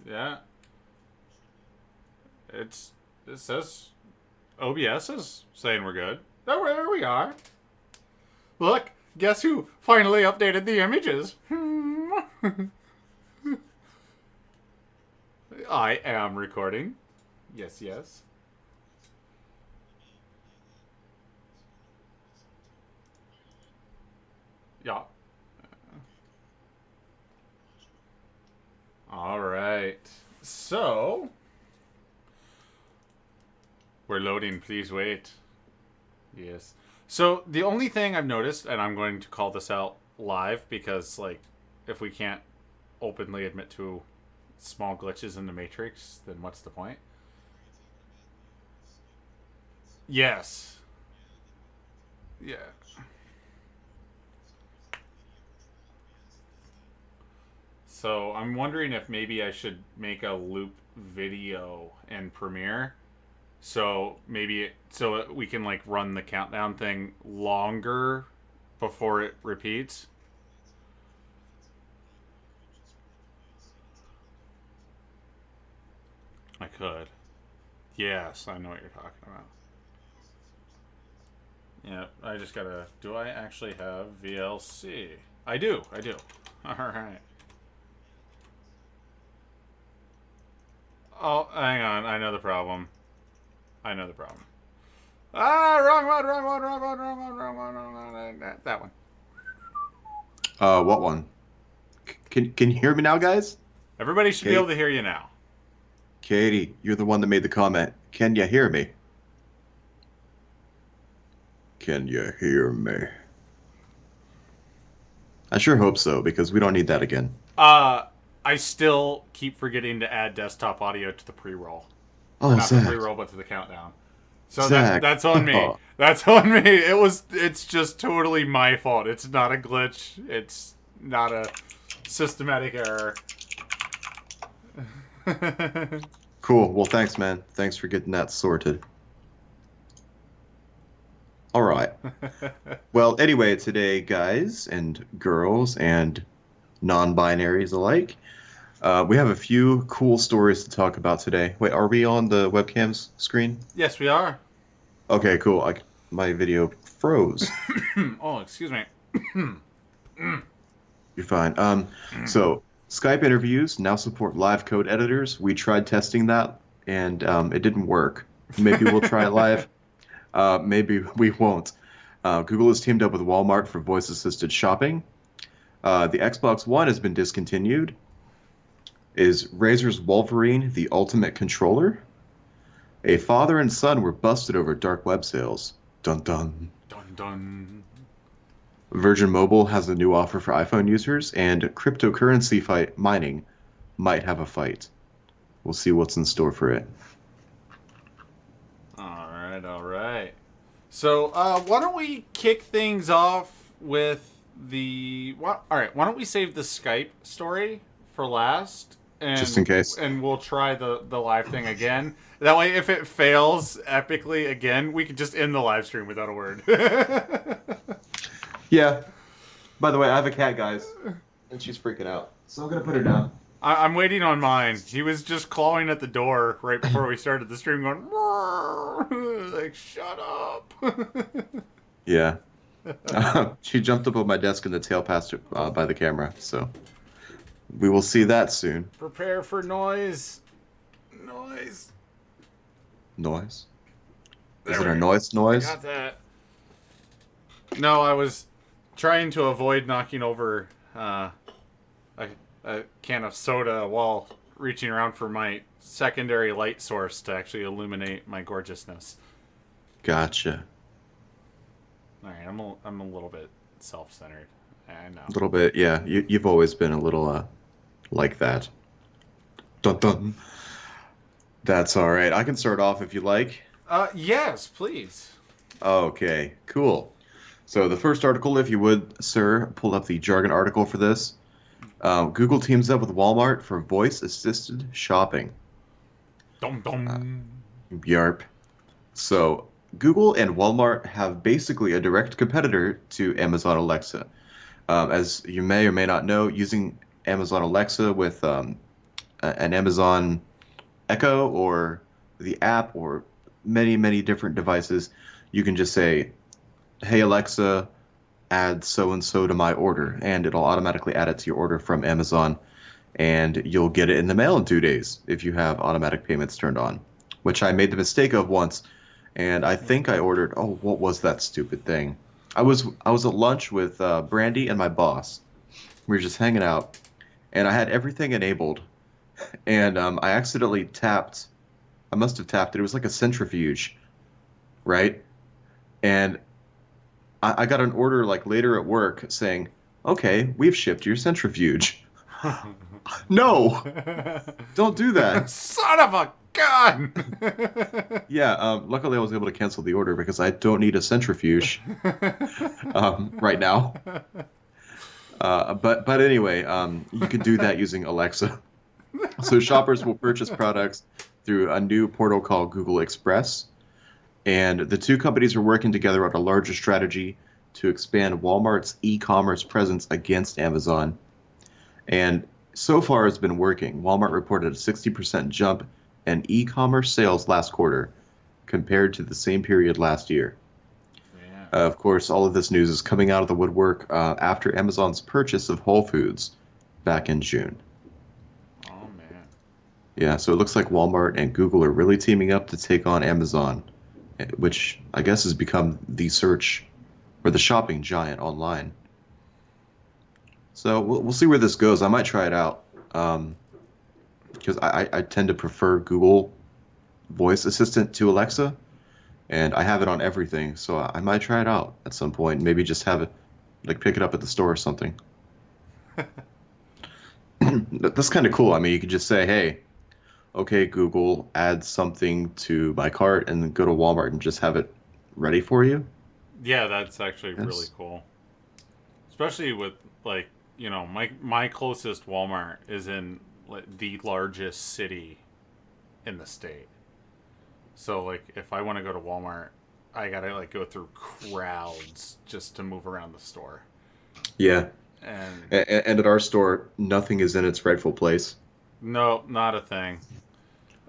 Yeah. It says OBS is saying we're good. Oh, there we are. Look, guess who finally updated the images? I am recording. Yes, yes. Yeah. All right. So, we're loading. Please wait. Yes. So, the only thing I've noticed, and I'm going to call this out live because, like, if we can't openly admit to small glitches in the Matrix, then what's the point? Yes. Yeah. So I'm wondering if maybe I should make a loop video in Premiere. So maybe so we can like run the countdown thing longer before it repeats. I could. Yes, I know what you're talking about. Yeah, I just gotta. Do I actually have VLC? I do. I do. All right. Oh, hang on. I know the problem. I know the problem. Ah, wrong one, wrong one, wrong one, wrong one, wrong one, wrong one. That one. What one? Can you hear me now, guys? Everybody should be Kate, able to hear you now. Katie, you're the one that made the comment. Can you hear me? Can you hear me? I sure hope so, because we don't need that again. Uh, I still keep forgetting to add desktop audio to the pre-roll, or Oh, not the Zach, pre-roll, but to the countdown. So Zach. that's on me. Oh, That's on me. It's just totally my fault. It's not a glitch. It's not a systematic error. cool. Well, thanks, man. Thanks for getting that sorted. All right. Well, anyway, today, guys and girls and non-binaries alike, we have a few cool stories to talk about today. Wait, are we on the webcam's screen? Yes, we are. Okay, cool. My video froze. Oh, excuse me. You're fine. So Skype interviews now support live code editors. We tried testing that, and it didn't work. Maybe we'll try it live. Maybe we won't. Google has teamed up with Walmart for voice-assisted shopping. The Xbox One has been discontinued. Is Razer's Wolverine the ultimate controller? A father and son were busted over dark web sales. Dun dun. Dun dun. Virgin Mobile has a new offer for iPhone users, and cryptocurrency fight mining might have a fight. We'll see what's in store for it. All right, all right. So, why don't we kick things off with all right, why don't we save the Skype story for last, Just in case. and we'll try the live thing again. That way, if it fails epically again, we can just end the live stream without a word. Yeah. By the way, I have a cat, guys, and she's freaking out. So I'm gonna put her down. I'm waiting on mine. He was just clawing at the door right before we started the stream, going like, "Shut up." Yeah. She jumped up on my desk and the tail passed her, by the camera. So we will see that soon. Prepare for noise. Noise. Noise. Is There it a we go. noise? I Noise? got that. No, I was trying to avoid knocking over a can of soda while reaching around for my secondary light source to actually illuminate my gorgeousness. Gotcha. All right, I'm a little bit self-centered. I know. A little bit, yeah. You've always been a little like that. Dun dun. That's all right. I can start off if you like. Yes, please. Okay, cool. So the first article, if you would, sir, pull up the Jargon article for this. Google teams up with Walmart for voice-assisted shopping. Dum dum. Yarp. So Google and Walmart have basically a direct competitor to Amazon Alexa. As you may or may not know, using Amazon Alexa with an Amazon Echo or the app or many, many different devices, you can just say, "Hey Alexa, add so and so to my order," and it'll automatically add it to your order from Amazon, and you'll get it in the mail in 2 days if you have automatic payments turned on, which I made the mistake of once, and I think I ordered. Oh, what was that stupid thing? I was at lunch with Brandy and my boss. We were just hanging out, and I had everything enabled, and I accidentally tapped. I must have tapped it. It was like a centrifuge, right? And I got an order like later at work saying, "Okay, we've shipped your centrifuge." No, don't do that. Son of a gun! Yeah, luckily I was able to cancel the order because I don't need a centrifuge right now. But anyway, you can do that using Alexa. So shoppers will purchase products through a new portal called Google Express, and the two companies are working together on a larger strategy to expand Walmart's e-commerce presence against Amazon. And so far, it's been working. Walmart reported a 60% jump in e-commerce sales last quarter compared to the same period last year. Yeah. Of course, all of this news is coming out of the woodwork after Amazon's purchase of Whole Foods back in June. Oh, man. Yeah, so it looks like Walmart and Google are really teaming up to take on Amazon, which I guess has become the search or the shopping giant online. So we'll see where this goes. I might try it out because I tend to prefer Google Voice Assistant to Alexa, and I have it on everything. So I might try it out at some point. Maybe just have it, like pick it up at the store or something. That's kind of cool. I mean, you could just say, "Hey, okay, Google, add something to my cart," and then go to Walmart and just have it ready for you. Yeah, that's actually Yes. really cool. Especially with, like, my closest Walmart is in like, the largest city in the state. So, like, if I want to go to Walmart, I gotta, like, go through crowds just to move around the store. Yeah, And and at our store, nothing is in its rightful place. no, not a thing.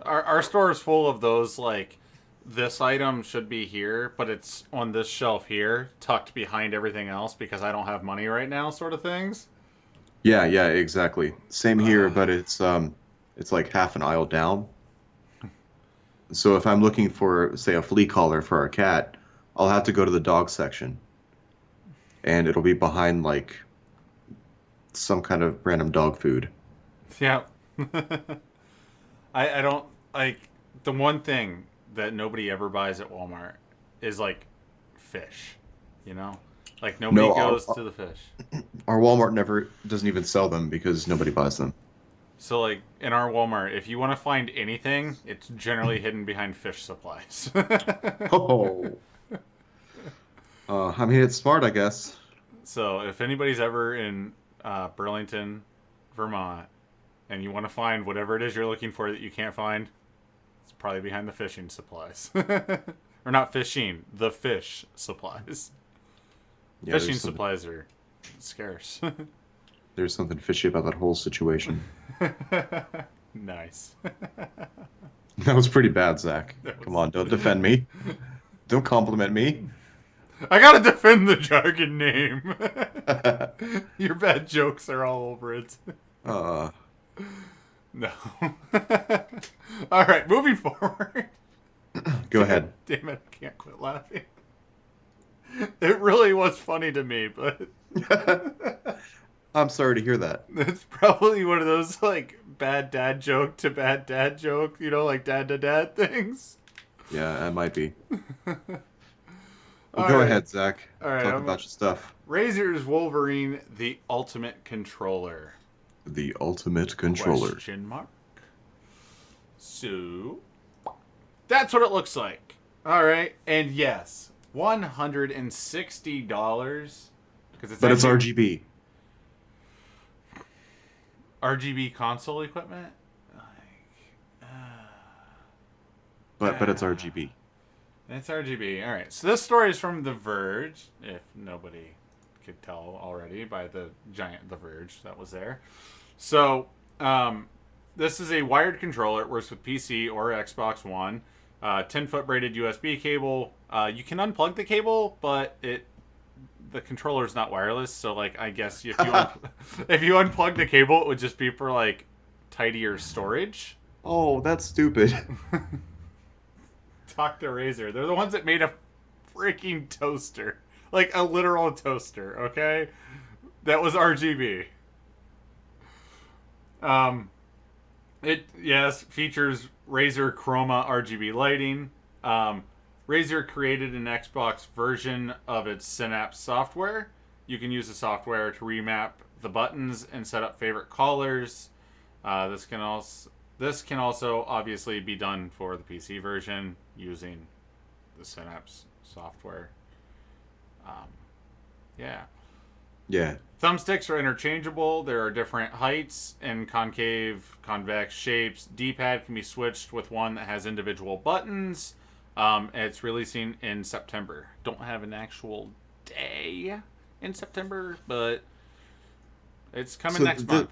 Our store is full of those, like, this item should be here, but it's on this shelf here, tucked behind everything else because I don't have money right now, sort of things. Yeah, yeah, exactly. Same here, but it's like half an aisle down. So if I'm looking for, say, a flea collar for our cat, I'll have to go to the dog section, and it'll be behind like some kind of random dog food. Yeah. I don't like the one thing that nobody ever buys at Walmart is like fish, you know? Like nobody No, goes to the fish. our Walmart never doesn't even sell them because nobody buys them. So like in our Walmart, if you want to find anything, it's generally hidden behind fish supplies. Oh, I mean it's smart, I guess. So if anybody's ever in Burlington, Vermont, and you want to find whatever it is you're looking for that you can't find, it's probably behind the fishing supplies. Or not fishing, the fish supplies. Yeah, Fishing supplies are scarce. there's something fishy about that whole situation. Nice. That was pretty bad, Zach. That Come was- on, don't defend me. Don't compliment me. I gotta defend the jargon name. Your bad jokes are all over it. Uh, No. All right, moving forward. Go ahead. Damn it, I can't quit laughing. It really was funny to me, but I'm sorry to hear that. it's probably one of those like bad dad joke to bad dad joke, like dad to dad things. Yeah, it might be. Well, All go right. ahead, Zach. All right, Talk about your stuff. Razor's Wolverine, the Ultimate Controller. The ultimate controller. Question mark. So that's what it looks like. All right, and yes, $160 because it's But it's actually RGB. RGB console equipment. But it's RGB. It's RGB. All right. So this story is from The Verge, if nobody could tell already by the giant The Verge that was there. So, This is a wired controller. It works with PC or Xbox One. 10-foot braided USB cable. You can unplug the cable, but the controller is not wireless. So, like, I guess if you unplug the cable, it would just be for like tidier storage. Oh, that's stupid. Talk to Razer. They're the ones that made a freaking toaster, like a literal toaster. Okay, that was RGB. It features Razer Chroma RGB lighting. Razer created an Xbox version of its Synapse software. You can use the software to remap the buttons and set up favorite colors. This can also obviously be done for the PC version using the Synapse software. Yeah. Yeah. Thumbsticks are interchangeable. There are different heights and concave, convex shapes. D-pad can be switched with one that has individual buttons. It's releasing in September. Don't have an actual day in September, but it's coming next month.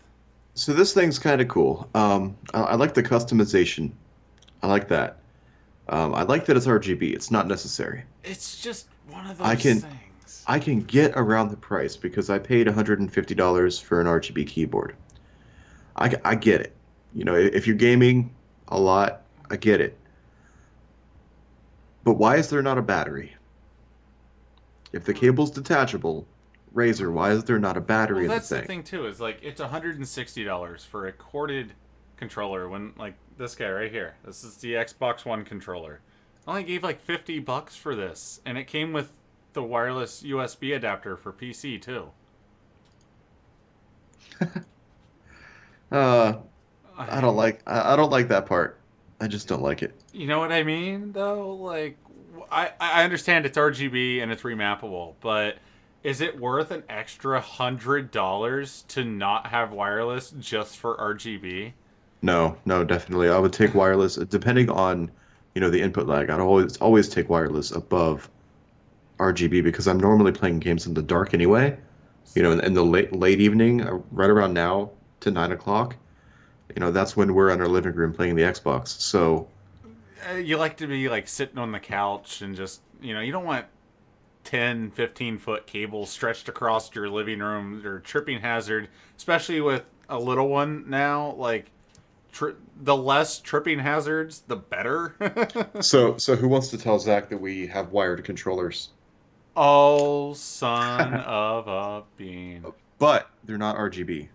So this thing's kind of cool. I like the customization. I like that. I like that it's RGB. It's not necessary. It's just one of those things. I can get around the price because I paid $150 for an RGB keyboard. I get it. You know, if you're gaming a lot, I get it. But why is there not a battery? If the cable's detachable, Razer, why is there not a battery in the thing? That's the thing too. Is like it's $160 for a corded controller. When like this guy right here, this is the Xbox One controller. I only gave like $50 for this, and it came with the wireless USB adapter for PC too. I don't like that part. I just don't like it. You know what I mean, though? Like, I understand it's RGB and it's remappable, but is it worth an extra $100 to not have wireless just for RGB? No, definitely. I would take wireless, depending on, the input lag. I'd always take wireless above RGB because I'm normally playing games in the dark anyway. In the late evening, right around now to 9 o'clock. That's when we're in our living room playing the Xbox. So you like to be like sitting on the couch and just, you don't want 10, 15-foot cables stretched across your living room or tripping hazard, especially with a little one now. Like, the less tripping hazards, the better. So who wants to tell Zach that we have wired controllers? Oh, son of a bean. But they're not RGB.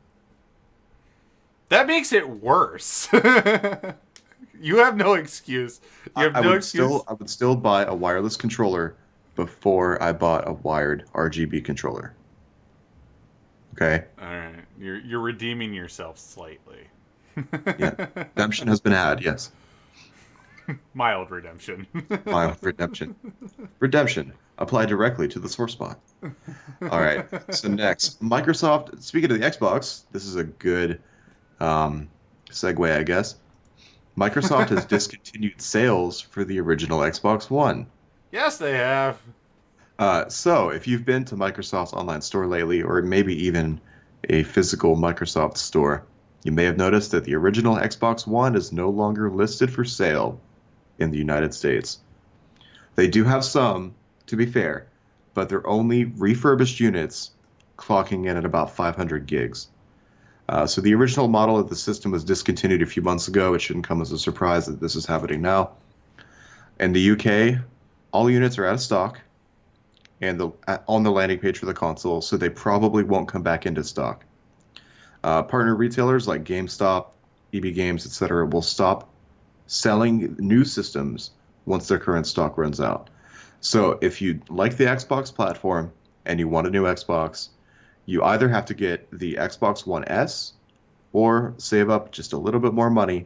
That makes it worse. You have no excuse. You have no excuse. I would still buy a wireless controller before I bought a wired RGB controller. Okay? All right. You're redeeming yourself slightly. Yeah. Redemption has been had, yes. Mild redemption. Mild redemption. Redemption. Apply directly to the sore spot. All right. So next, Microsoft. Speaking of the Xbox, this is a good segue, I guess. Microsoft has discontinued sales for the original Xbox One. Yes, they have. So if you've been to Microsoft's online store lately, or maybe even a physical Microsoft store, you may have noticed that the original Xbox One is no longer listed for sale in the United States. They do have some, to be fair, but they're only refurbished units clocking in at about 500 gigs. So the original model of the system was discontinued a few months ago. It shouldn't come as a surprise that this is happening now. In the UK, all units are out of stock and on the landing page for the console, so they probably won't come back into stock. Partner retailers like GameStop, EB Games, etc. will stop selling new systems once their current stock runs out. So if you like the Xbox platform and you want a new Xbox, you either have to get the Xbox One S or save up just a little bit more money,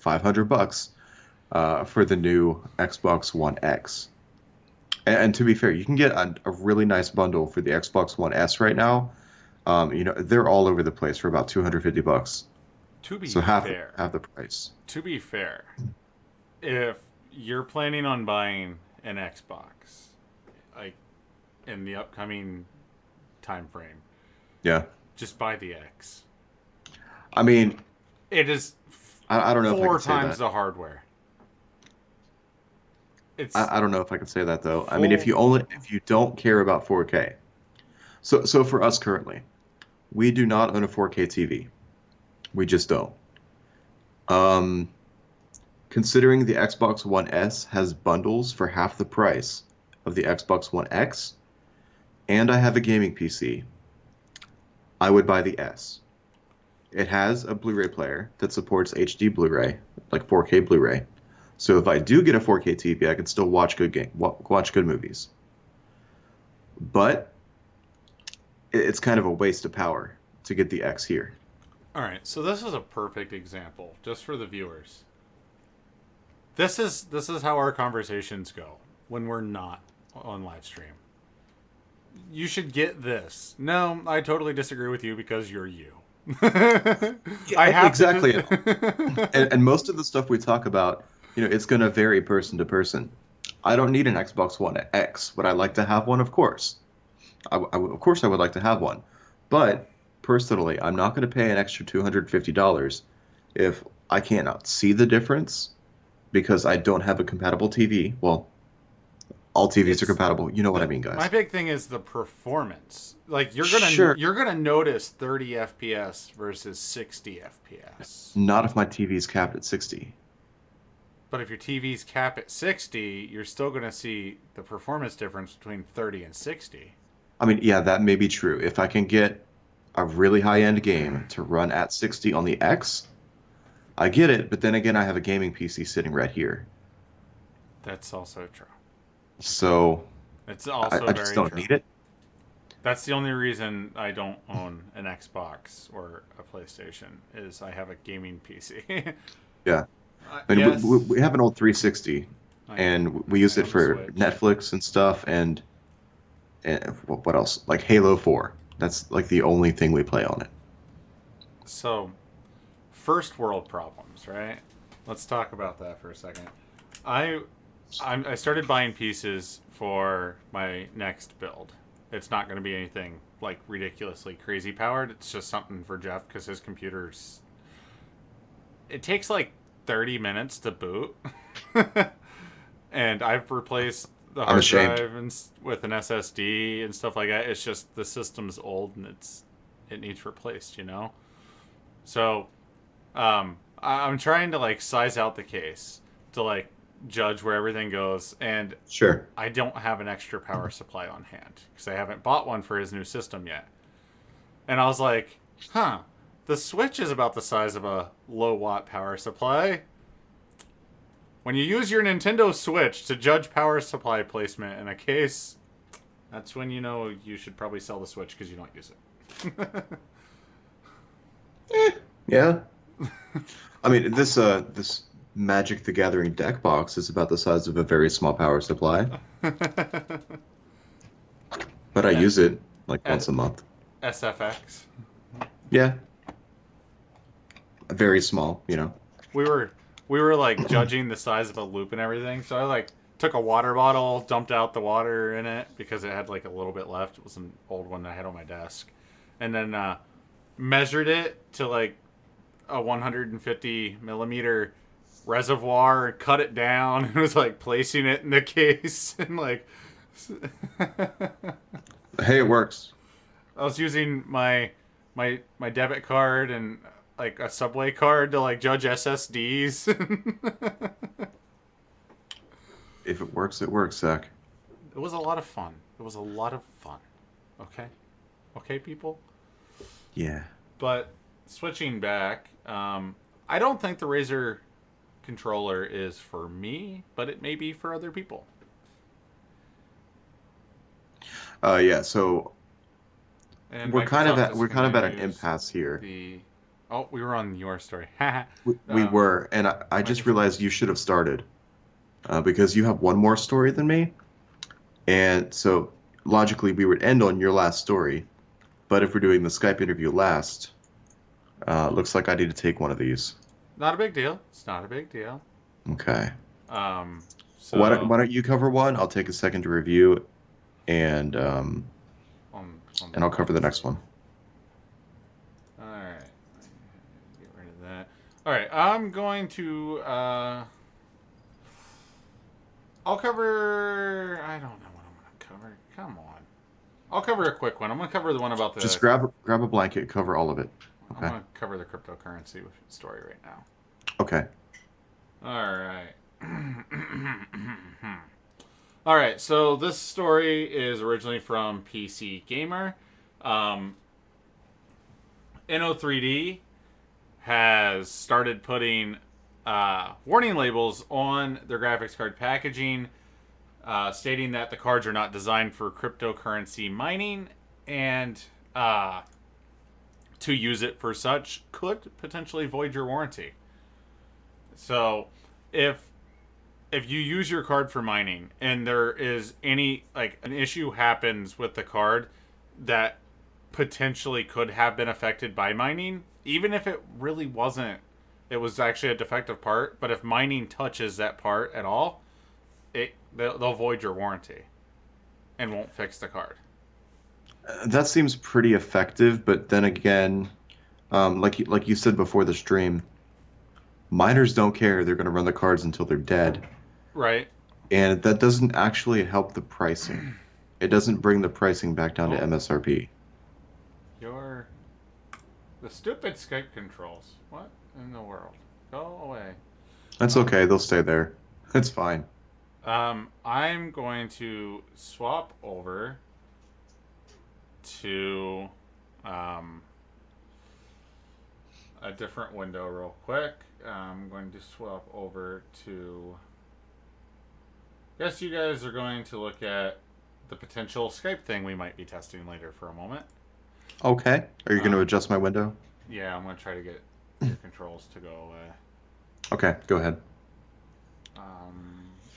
$500, for the new Xbox One X. And to be fair, you can get a really nice bundle for the Xbox One S right now. They're all over the place for about $250. To be half fair, the price. To be fair, if you're planning on buying an Xbox, like in the upcoming time frame, yeah, just buy the X. I mean, It is I don't know if I four could say times that. the hardware. It's I don't know if I could say that though. I mean, full. if you don't care about 4K. So for us currently, we do not own a 4K TV. We just don't. Um, Considering the Xbox One S has bundles for half the price of the Xbox One X, and I have a gaming PC, I would buy the S. It has a Blu-ray player that supports HD Blu-ray, like 4K Blu-ray. So if I do get a 4K TV, I can still watch watch good movies. But it's kind of a waste of power to get the X here. All right, so this is a perfect example, just for the viewers. This is how our conversations go when we're not on live stream. You should get this. No, I totally disagree with you because you're you. I have Exactly. to. And most of the stuff we talk about, it's going to vary person to person. I don't need an Xbox One X. Would I like to have one? Of course. Of course I would like to have one. But personally, I'm not going to pay an extra $250 if I cannot see the difference because I don't have a compatible TV. Well, all TVs are compatible. You know what I mean, guys. My big thing is the performance. Like you're gonna notice 30 FPS versus 60 FPS. Not if my TV is capped at 60. But if your TV's capped at 60, you're still gonna see the performance difference between 30 and 60. I mean, yeah, that may be true. If I can get a really high-end game to run at 60 on the X, I get it. But then again, I have a gaming PC sitting right here. That's also true. So It's also I just don't need it. That's the only reason I don't own an Xbox or a PlayStation is I have a gaming PC. Yeah. I mean, yes, we have an old 360, and we use I it own a for Switch. Netflix and stuff, and what else? Like Halo 4. That's like the only thing we play on it. So, first world problems, right? Let's talk about that for a second. I started buying pieces for my next build. It's not going to be anything like ridiculously crazy powered. It's just something for Jeff because his computer's. It takes like 30 minutes to boot, and I've replaced the I'm hard ashamed. drive with an SSD and stuff like that. It's just the system's old and it needs replaced, you know. So, I'm trying to like size out the case to like judge where everything goes, and Sure. I don't have an extra power supply on hand because I haven't bought one for his new system yet. And I was like, huh, the Switch is about the size of a low watt power supply. When you use your Nintendo Switch to judge power supply placement in a case, that's when you know you should probably sell the Switch because you don't use it. Yeah. I mean, this Magic the Gathering deck box is about the size of a very small power supply, but I use it like once a month. SFX. Yeah. Very small, We were like judging the size of a loop and everything. So I like took a water bottle, dumped out the water in it because it had like a little bit left. It was an old one that I had on my desk, and then measured it to like a 150 millimeter reservoir and cut it down and was like placing it in the case and like Hey, it works. I was using my debit card and like a subway card to like judge SSDs. If it works, it works, Zach. It was a lot of fun. Okay? Okay, people? Yeah. But switching back, I don't think the Razer controller is for me, but it may be for other people. Yeah, so And we're kind of Microsoft at is we're kind of at gonna an use impasse here. Oh, we were on your story. We were, and I just Microsoft. realized you should have started because you have one more story than me, and so logically we would end on your last story, but if we're doing the Skype interview last, looks like I need to take one of these. Not a big deal. It's not a big deal. Okay. So Why don't you cover one? I'll take a second to review, and on I'll cover the next one. All right. Get rid of that. All right, I'm going to. I'll cover. I don't know what I'm going to cover. Come on. I'll cover a quick one. I'm going to cover the one about Just the. grab a blanket, cover all of it. I'm Okay. going to cover the cryptocurrency story right now. Okay. All right. All right. So this story is originally from PC Gamer. No3D has started putting warning labels on their graphics card packaging, stating that the cards are not designed for cryptocurrency mining and to use it for such could potentially void your warranty. So, if you use your card for mining and there is any like an issue happens with the card that potentially could have been affected by mining, even if it really wasn't, it was actually a defective part, but if mining touches that part at all, they'll void your warranty and won't fix the card. That seems pretty effective, but then again, like you said before the stream, miners don't care. They're going to run the cards until they're dead. Right. And that doesn't actually help the pricing. It doesn't bring the pricing back down to MSRP. The stupid Skype controls. What in the world? Go away. That's okay. They'll stay there. It's fine. I'm going to swap over to a different window real quick. I'm going to swap over to. Guess you guys are going to look at the potential Skype thing we might be testing later for a moment. Okay. Are you going to adjust my window? Yeah, I'm going to try to get your controls to go away. Okay, go ahead.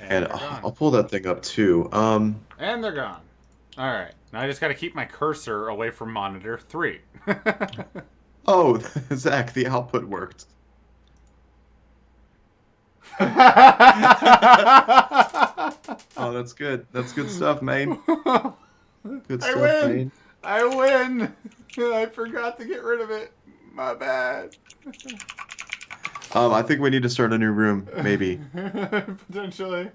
And I'll pull that thing up too. And they're gone. All right. Now I just got to keep my cursor away from monitor 3. Oh, Zach, the output worked. Oh, that's good. That's good stuff, man. Good stuff, man. I win. I forgot to get rid of it. My bad. I think we need to start a new room, maybe. Potentially.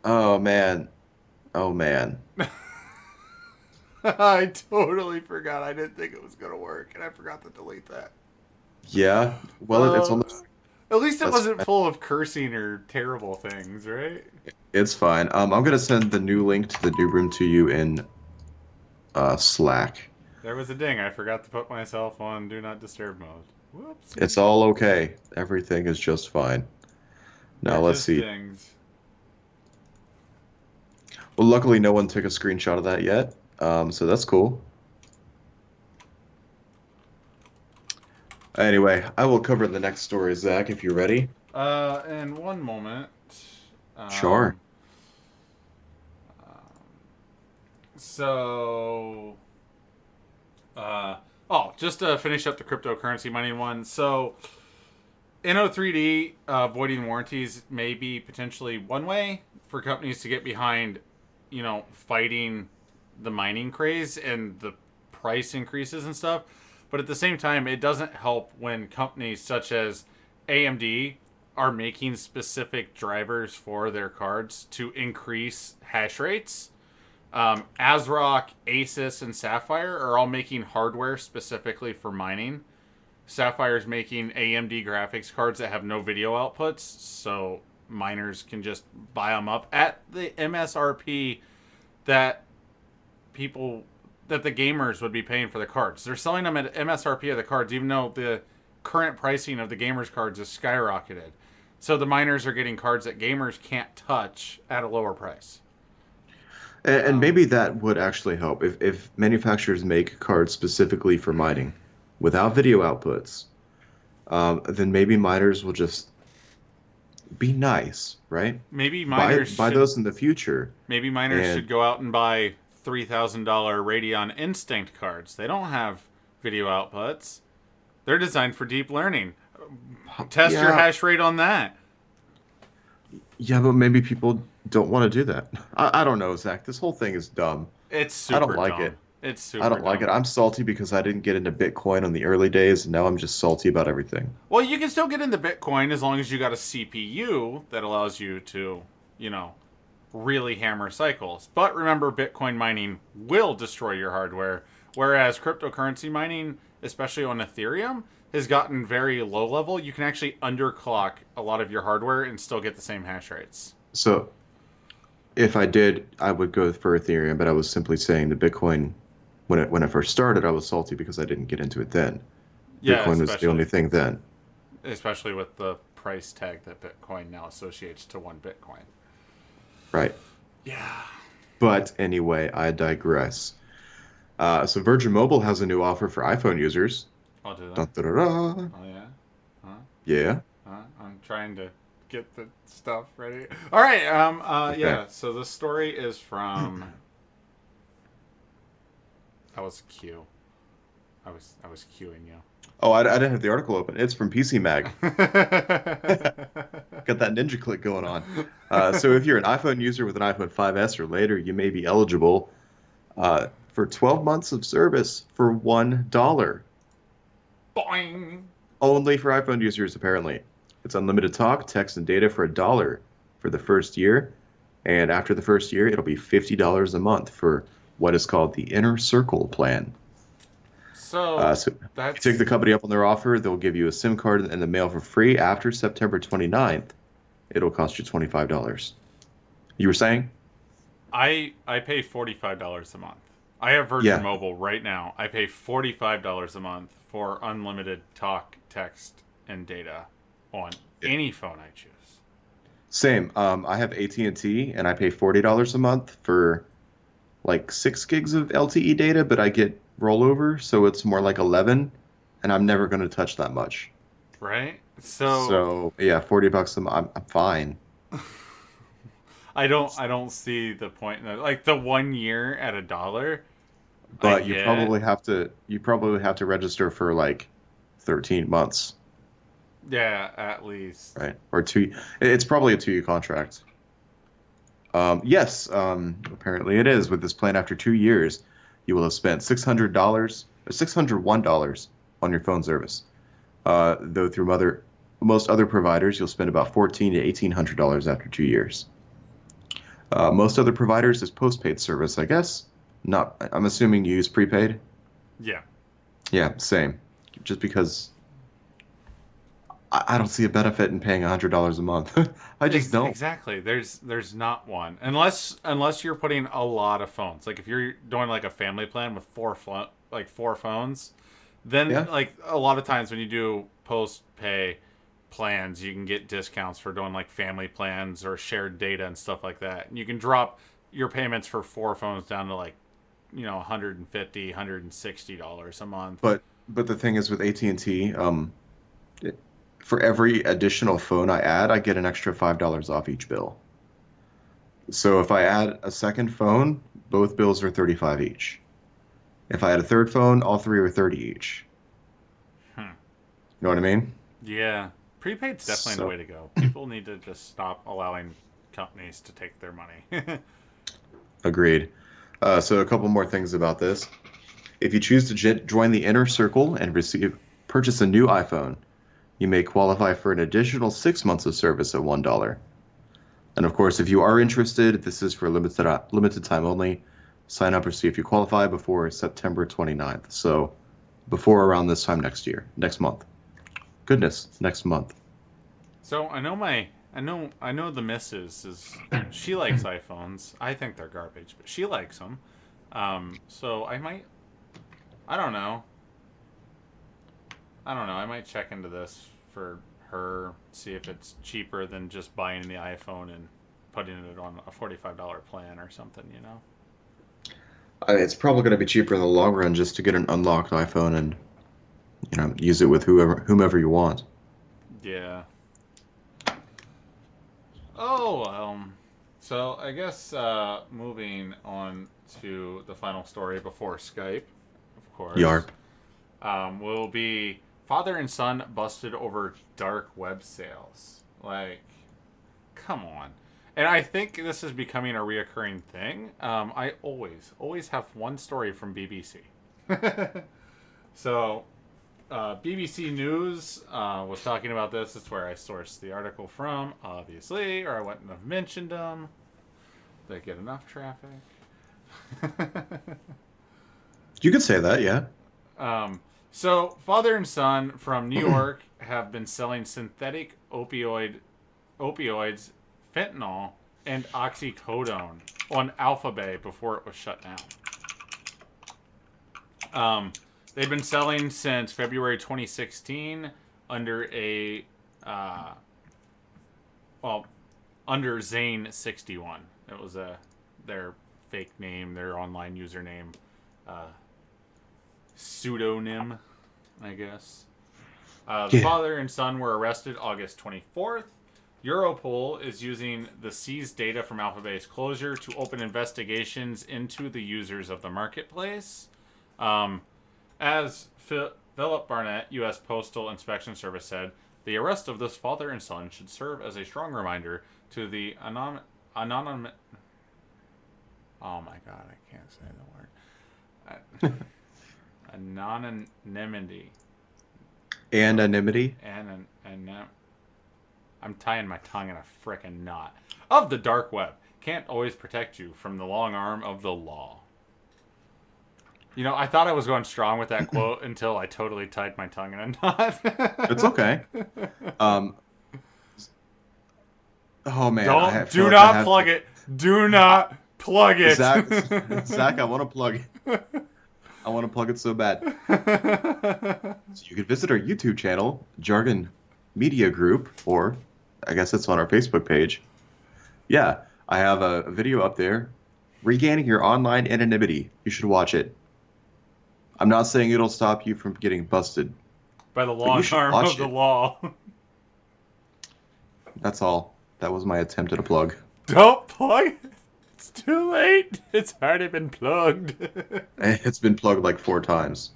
Oh man. Oh man. I totally forgot. I didn't think it was gonna work, and I forgot to delete that. Yeah. Well, it's on the. At least it wasn't full of cursing or terrible things, right? It's fine. I'm gonna send the new link to the new room to you in Slack. There was a ding. I forgot to put myself on Do Not Disturb mode. Whoops. It's all okay. Everything is just fine. Now let's see. Dings. Well, luckily no one took a screenshot of that yet, so that's cool. Anyway, I will cover the next story, Zach, if you're ready. In one moment. Sure. So, just to finish up the cryptocurrency mining one. So, No3D voiding warranties may be potentially one way for companies to get behind, fighting the mining craze and the price increases and stuff. But at the same time, it doesn't help when companies such as AMD are making specific drivers for their cards to increase hash rates. ASRock, Asus, and Sapphire are all making hardware specifically for mining. Sapphire's making AMD graphics cards that have no video outputs, so miners can just buy them up at the MSRP that the gamers would be paying for the cards. They're selling them at MSRP of the cards, even though the current pricing of the gamers cards is skyrocketed. So the miners are getting cards that gamers can't touch at a lower price. And maybe that would actually help if manufacturers make cards specifically for mining without video outputs. Then maybe miners will just be nice, right? Maybe miners buy those in the future. Maybe miners should go out and buy $3,000 Radeon Instinct cards. They don't have video outputs. They're designed for deep learning. Test your hash rate on that. Yeah, but maybe people don't want to do that. I don't know, Zach. This whole thing is dumb. It's super I don't like dumb. it. It's I super don't like it. dumb. I'm salty because I didn't get into Bitcoin on the early days, and now I'm just salty about everything. Well, you can still get into Bitcoin as long as you got a CPU that allows you to, you know, really hammer cycles. But remember, Bitcoin mining will destroy your hardware, whereas cryptocurrency mining, especially on Ethereum, has gotten very low level. You can actually underclock a lot of your hardware and still get the same hash rates. So if I did, I would go for Ethereum, but I was simply saying the Bitcoin when it first started, I was salty because I didn't get into it then. Yeah, Bitcoin was the only especially thing then. especially with the price tag that Bitcoin now associates to one Bitcoin. Right. Yeah. But anyway, I digress. So Virgin Mobile has a new offer for iPhone users. I'll do that. Dun, dun, dun, dun. Oh yeah. Huh? Yeah. I'm trying to get the stuff ready. All right. Okay. Yeah. So the story is from. That was Q. I was queuing you. Oh, I didn't have the article open. It's from PC Mag. Got that ninja click going on. So if you're an iPhone user with an iPhone 5S or later, you may be eligible for 12 months of service for $1. Boing. Only for iPhone users, apparently. It's unlimited talk, text, and data for $1 for the first year. And after the first year, it'll be $50 a month for what is called the Inner Circle plan. So So if you take that's the company up on their offer, they'll give you a SIM card in the mail for free after September 29th. It'll cost you $25. You were saying? I pay $45 a month. I have Virgin Yeah, Mobile right now. I pay $45 a month for unlimited talk, text, and data on any phone I choose. same. I have AT&T and T, and I pay $40 a month for like 6 gigs of LTE data, but I get rollover, so it's more like 11, and I'm never going to touch that much. Right? So So yeah, $40 a month, I'm fine. I don't see the point in that. Like the 1 year at $1, I But get. you probably have to register for like 13 months, Yeah, at least. right? Or two. It's probably a 2-year contract. Yes, apparently it is. With this plan, after 2 years, you will have spent $600 or $601 on your phone service. Though through most other providers, you'll spend about $1,400 to $1,800 after 2 years. Most other providers is postpaid service, I guess. Not, I'm assuming you use prepaid. Yeah. Yeah, same. Just because I don't see a benefit in paying $100 a month. I just don't. Exactly. There's not one unless you're putting a lot of phones. Like if you're doing like a family plan with four phones, then Yeah, like a lot of times when you do post pay plans, you can get discounts for doing like family plans or shared data and stuff like that. And you can drop your payments for four phones down to like, $150, $160 a month. but the thing is with AT&T, for every additional phone I add, I get an extra $5 off each bill. So if I add a second phone, both bills are 35 each. If I add a third phone, all three are 30 each. Hmm. You know what I mean? Yeah. Prepaid's definitely the So way to go. People need to just stop allowing companies to take their money. agreed. So a couple more things about this. If you choose to join the inner circle and purchase a new iPhone, you may qualify for an additional 6 months of service at $1. And of course, if you are interested, this is for limited time only. Sign up or see if you qualify before September 29th. So before around this time next month. Goodness, next month. So I know the missus is she likes iPhones. I think they're garbage, but she likes them. So I don't know. I don't know. I might check into this for her, see if it's cheaper than just buying the iPhone and putting it on a $45 plan or something. It's probably going to be cheaper in the long run just to get an unlocked iPhone and use it with whomever you want. Yeah. Oh, so I guess moving on to the final story before Skype, of course, Yarp. will be father and son busted over dark web sales. Like, come on. And I think this is becoming a reoccurring thing. I always have one story from BBC. So, BBC News was talking about this. That's where I sourced the article from, obviously, or I wouldn't have mentioned them. They get enough traffic. You could say that, yeah. So, father and son from New York have been selling synthetic opioids, fentanyl, and oxycodone on Alpha Bay before it was shut down. They've been selling since February 2016 under under Zane61. It was their fake name, their online username, pseudonym, I guess. The father and son were arrested August 24th. Europol is using the seized data from Alphabet's closure to open investigations into the users of the marketplace. As Philip Barnett, U.S. Postal Inspection Service, said, the arrest of this father and son should serve as a strong reminder to the anonymous... Oh my god, I can't say the word. Anonymity. Anonymity? I'm tying my tongue in a frickin' knot. Of the dark web. Can't always protect you from the long arm of the law. You know, I thought I was going strong with that quote until I totally tied my tongue in a knot. It's okay. Oh man! Do not plug it. Do not plug it. Zach, I want to plug it. I want to plug it so bad. So you can visit our YouTube channel, Jargon Media Group, or I guess it's on our Facebook page. Yeah, I have a video up there, regaining your online anonymity. You should watch it. I'm not saying it'll stop you from getting busted. By the long arm of the law. That's all. That was my attempt at a plug. Don't plug it. It's too late. It's already been plugged. It's been plugged like 4 times.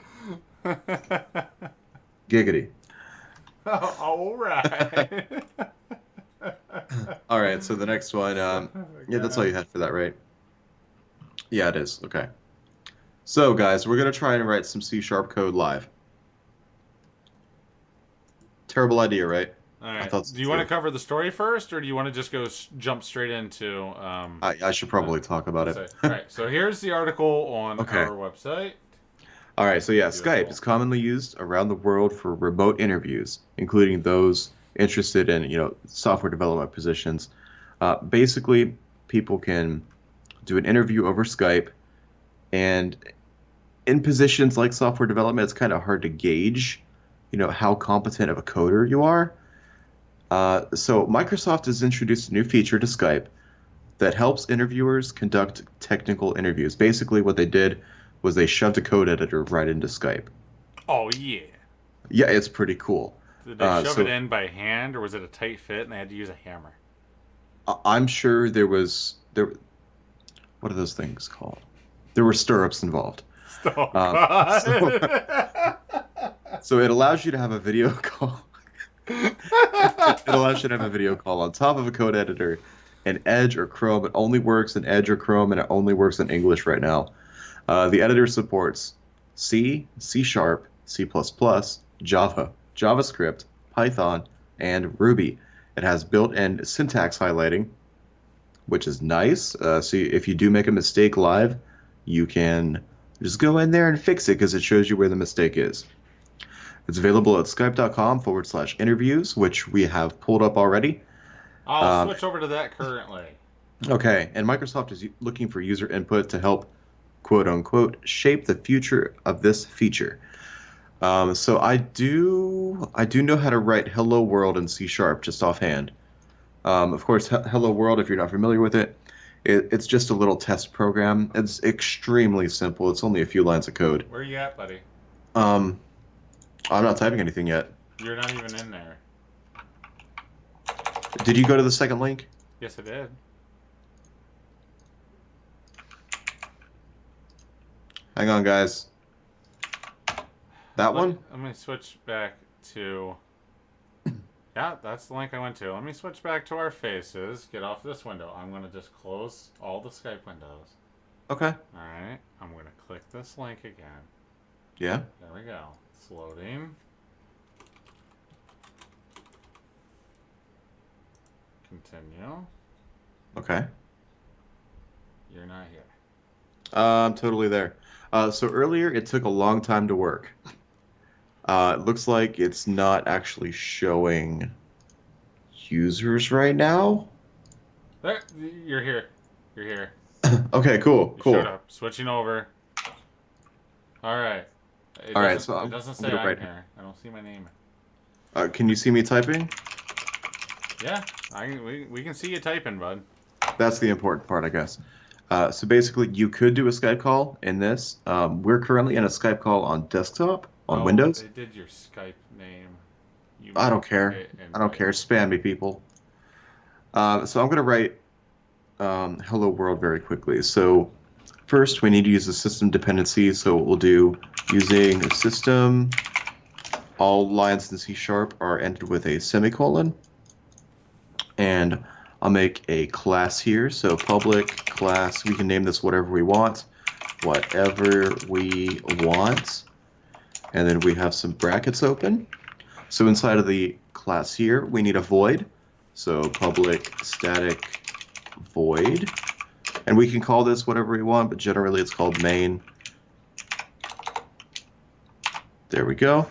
Giggity. Oh, all right. All right, so the next one, yeah, that's all you had for that, right? Yeah, it is. Okay. So, guys, we're going to try and write some C# code live. Terrible idea, right? All right. Do you want to cover the story first, or do you want to just go jump straight into... I should probably talk about it. All right, so here's the article on our website. All right, so yeah, Skype is commonly used around the world for remote interviews, including those interested in, software development positions. Basically, people can do an interview over Skype, and in positions like software development, it's kind of hard to gauge, how competent of a coder you are. So Microsoft has introduced a new feature to Skype that helps interviewers conduct technical interviews. Basically, what they did was they shoved a code editor right into Skype. Oh, yeah. Yeah, it's pretty cool. Did they shove it in by hand, or was it a tight fit and they had to use a hammer? I'm sure there. What are those things called? There were stirrups involved. Oh, God. So it allows you to have a video call. It allows you to have a video call on top of a code editor in Edge or Chrome. It only works in Edge or Chrome, and it only works in English right now. The editor supports C, C#, C++, Java, JavaScript, Python, and Ruby. It has built-in syntax highlighting, which is nice. So if you do make a mistake live, you can just go in there and fix it because it shows you where the mistake is. It's available at skype.com/interviews, which we have pulled up already. I'll switch over to that currently. Okay, and Microsoft is looking for user input to help, quote unquote, shape the future of this feature. So I do know how to write Hello World in C# just offhand. Of course, Hello World, if you're not familiar with it, it's just a little test program. It's extremely simple. It's only a few lines of code. Where are you at, buddy? I'm not typing anything yet. You're not even in there. Did you go to the second link? Yes, I did. Hang on, guys. That one? I'm going to switch back to Yeah, that's the link I went to. Let me switch back to our faces. Get off this window. I'm going to just close all the Skype windows. Okay. Alright, I'm going to click this link again. Yeah. There we go. It's loading. Continue. Okay. You're not here. I'm totally there. So earlier it took a long time to work. It looks like it's not actually showing users right now. There, you're here. You're here. Okay, cool, You cool. showed up. Switching over. All right. All right, so it doesn't say gonna I'm write here. I don't see my name. Can you see me typing? Yeah, we can see you typing, bud. That's the important part, I guess. So basically, you could do a Skype call in this. We're currently in a Skype call on desktop on Windows. They did your Skype name. I don't care. I don't care. Spam me, people. So I'm going to write hello world very quickly. So first, we need to use the system dependency. So what we'll do, using system, all lines in C# are ended with a semicolon. And I'll make a class here. So public class, we can name this whatever we want. Whatever we want. And then we have some brackets open. So inside of the class here, we need a void. So public static void. And we can call this whatever we want, but generally it's called main. There we go.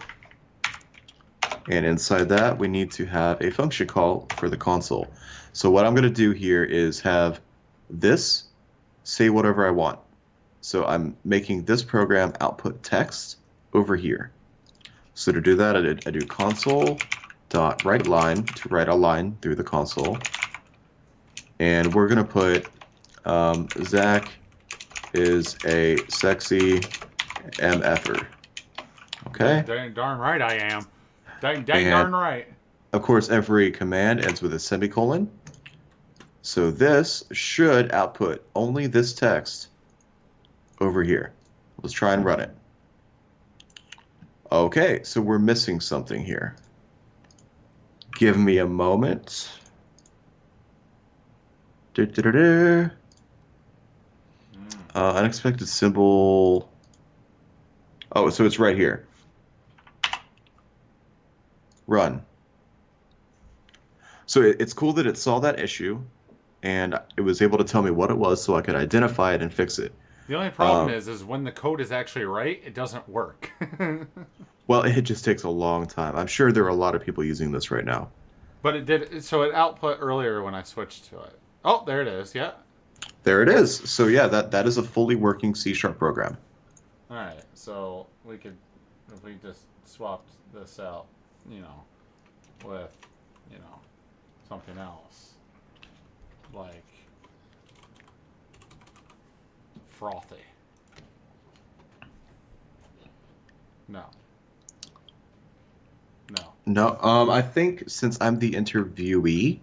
And inside that, we need to have a function call for the console. So what I'm going to do here is have this say whatever I want. So I'm making this program output text over here. So to do that, I do console.writeLine to write a line through the console. And we're going to put Zach is a sexy MFer. Okay? Darn right I am. Darn right. Of course, every command ends with a semicolon. So this should output only this text over here. Let's try and run it. Okay, so we're missing something here. Give me a moment. Unexpected symbol. Oh, so it's right here. Run. So it's cool that it saw that issue, and it was able to tell me what it was so I could identify it and fix it. The only problem is when the code is actually right, it doesn't work. Well, it just takes a long time. I'm sure there are a lot of people using this right now. But it did, so it output earlier when I switched to it. Oh, there it is, yeah. There it is. So yeah, that is a fully working C# program. All right, so we could, if we just swapped this out, with, something else, like frothy. No. No, I think since I'm the interviewee,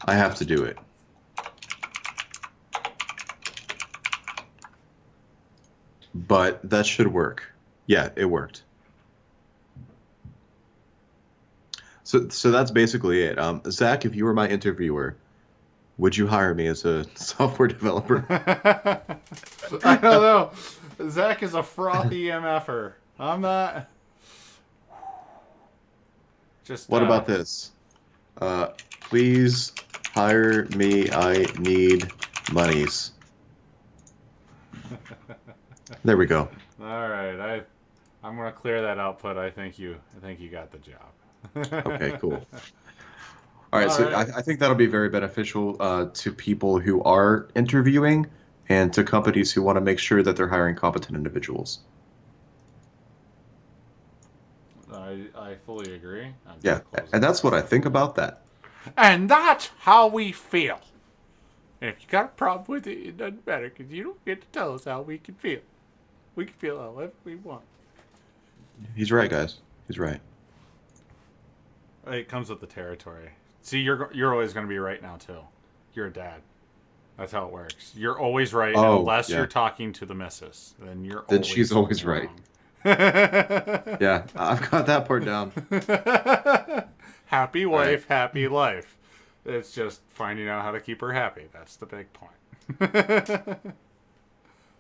I have to do it. But that should work. Yeah, it worked. So that's basically it. Zach, if you were my interviewer, would you hire me as a software developer? I don't know. Zach is a frothy MFer. I'm not. Just. What about this? Please hire me. I need monies. There we go. All right, I'm gonna clear that output. I think you got the job. Okay, cool. All right, so right. I think that'll be very beneficial to people who are interviewing and to companies who want to make sure that they're hiring competent individuals. I fully agree. Yeah, and that's what I think about that. And that's how we feel. And if you got a problem with it, it doesn't matter because you don't get to tell us how we can feel. We can feel however we want. He's right, guys. He's right. It comes with the territory. See, you're always going to be right now too. You're a dad. That's how it works. You're always right unless you're talking to the missus. Then she's always right. Yeah, I've got that part down. Happy All right. wife, happy life. It's just finding out how to keep her happy. That's the big point.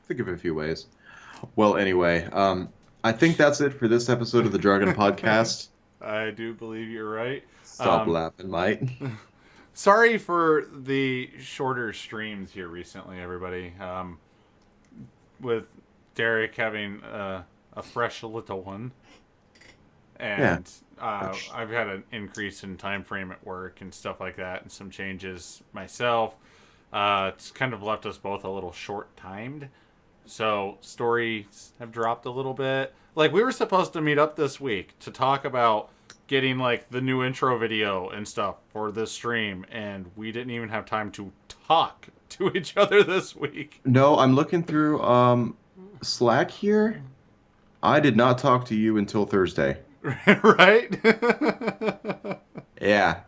Think of a few ways. Well, anyway, I think that's it for this episode of the Jargon Podcast. I do believe you're right. Stop laughing, Mike. Sorry for the shorter streams here recently, everybody. With Derek having a fresh little one. And I've had an increase in time frame at work and stuff like that, and some changes myself. It's kind of left us both a little short-timed. So stories have dropped a little bit. Like, we were supposed to meet up this week to talk about getting, like, the new intro video and stuff for this stream, and we didn't even have time to talk to each other this week. No, I'm looking through Slack here. I did not talk to you until Thursday. Right? Yeah.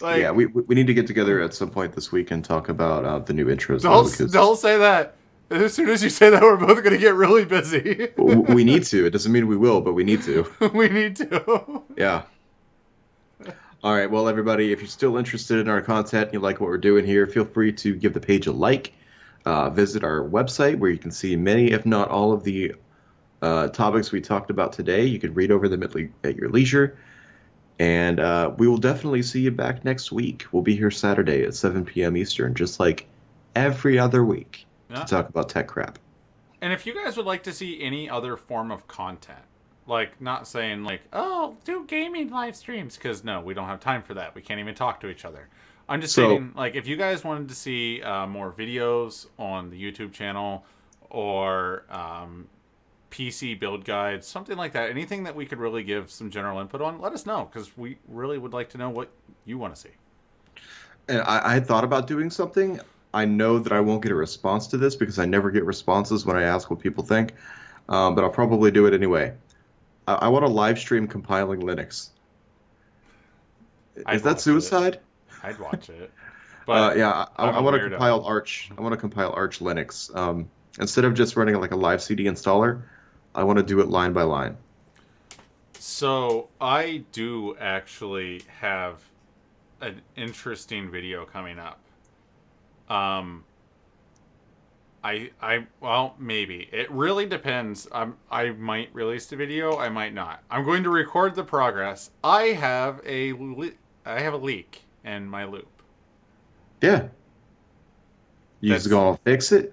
Like, Yeah, we need to get together at some point this week and talk about the new intros. Don't say that. As soon as you say that, we're both going to get really busy. We need to. It doesn't mean we will, but we need to. We need to. Yeah. All right. Well, everybody, if you're still interested in our content and you like what we're doing here, feel free to give the page a like. Visit our website where you can see many, if not all, of the topics we talked about today. You can read over them at your leisure. And we will definitely see you back next week. We'll be here Saturday at 7 p.m. Eastern, just like every other week, to talk about tech crap. And if you guys would like to see any other form of content, like not saying like, oh, do gaming live streams, because no, we don't have time for that. We can't even talk to each other. I'm just saying, like, if you guys wanted to see more videos on the YouTube channel or PC build guides, something like that, anything that we could really give some general input on, let us know, because we really would like to know what you want to see. And I had thought about doing something. I know that I won't get a response to this because I never get responses when I ask what people think, but I'll probably do it anyway. I want to live stream compiling Linux. Is that suicide? I'd watch it. But yeah, I want to compile Arch. I want to compile Arch Linux. Instead of just running like a live CD installer, I want to do it line by line. So I do actually have an interesting video coming up. Well, maybe. It really depends. I might release the video. I might not. I'm going to record the progress. I have a leak in my loop. Yeah. You just gonna fix it?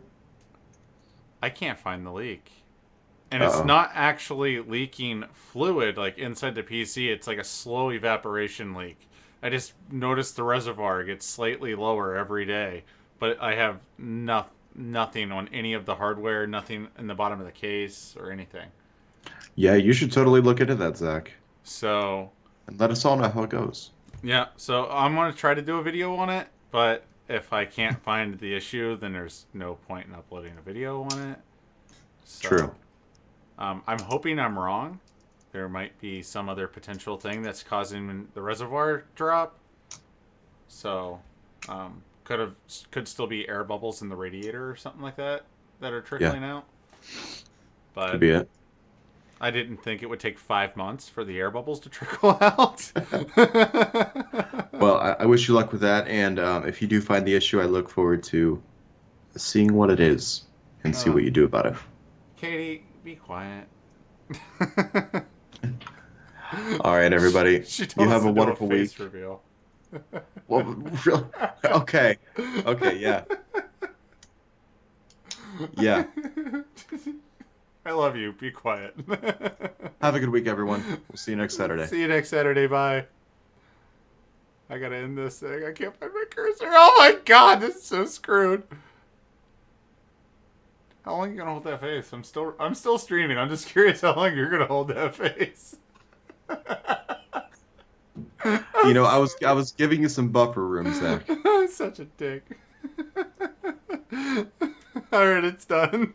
I can't find the leak. And it's not actually leaking fluid like inside the PC. It's like a slow evaporation leak. I just noticed the reservoir gets slightly lower every day. But I have nothing on any of the hardware, nothing in the bottom of the case or anything. Yeah, you should totally look into that, Zach. So... and let us all know how it goes. Yeah, so I'm going to try to do a video on it, but if I can't find the issue, then there's no point in uploading a video on it. So, true. I'm hoping I'm wrong. There might be some other potential thing that's causing the reservoir drop. So, could still be air bubbles in the radiator or something like that are trickling out. But could be it. I didn't think it would take 5 months for the air bubbles to trickle out. Well, I wish you luck with that, and if you do find the issue, I look forward to seeing what it is and see what you do about it. Katie, be quiet. All right, everybody. You have a wonderful week. Reveal. Well, really? Okay. Okay, yeah. Yeah. I love you. Be quiet. Have a good week, everyone. We'll see you next Saturday. See you next Saturday. Bye. I gotta end this thing. I can't find my cursor. Oh my god, this is so screwed. How long are you gonna hold that face? I'm still streaming. I'm just curious how long you're gonna hold that face. You know, I was giving you some buffer room, Zach. I'm such a dick. Alright, it's done.